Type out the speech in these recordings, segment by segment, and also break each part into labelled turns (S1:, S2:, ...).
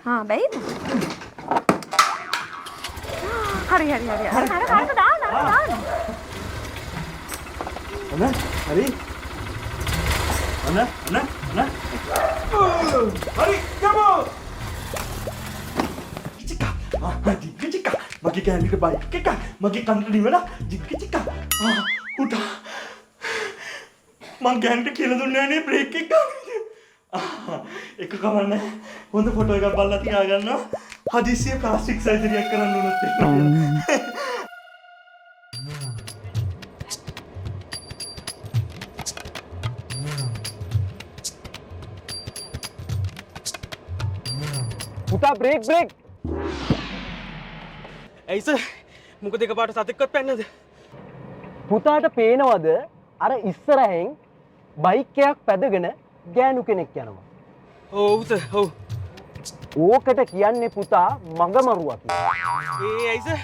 S1: හා බැයිද? හරි. අර දාන්න.
S2: අනේ හරි. අනේ. හරි යමු. Jika magi kan di baik keka magi kan di mana jika udah මං කියලා දුන්නා නේ බ්‍රේක් එක එක කමන්න හොඳ ෆොටෝ එකක් බලලා තියා ගන්නවා හදිසියෙ ප්ලාස්ටික් සර්ජරියක් කරන්න උනොත්
S3: පුතා බ්‍රේක් ඇයි සර් මොකද එකපාරට සතෙක්වත් පැන්නද පුතාට පේනවද අර ඉස්සරහෙන් බයික් එකක් පැදගෙන ගෑනු කෙනෙක් යනවා. ඔව් සර් ඔව්. ඕකට කියන්නේ පුතා මගමරුවා කියලා. ඇයි සර්?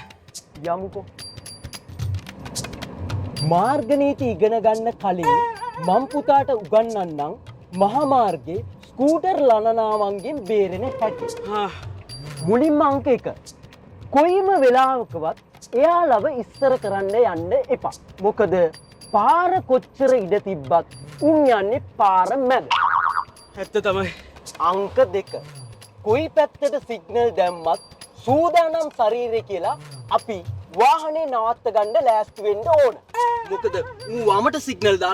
S3: යමුකෝ. මාර්ග නීති ඉගෙන ගන්න කලින් මම පුතාට උගන්වන්නම් මහා මාර්ගයේ ස්කූටර් ලනනාවන්ගෙන් බේරෙන හැටි. මුලින්ම අංක 1. කොයිම වෙලාවකවත් එයාලව ඉස්සර කරන්න යන්න එපා. මොකද පාර කොච්චර ඉඩ තිබ්බත් උන් යන්නේ පාර මැද. ඇත්ත තමයි. අංක 2. කොයි පැත්තට සිග්නල් දැම්මත් සූදානම් ශරීරය කියලා අපි වාහනේ නවත්ත ගන්න ලෑස්ති වෙන්න ඕන. මොකද ඌ වමට සිග්නල්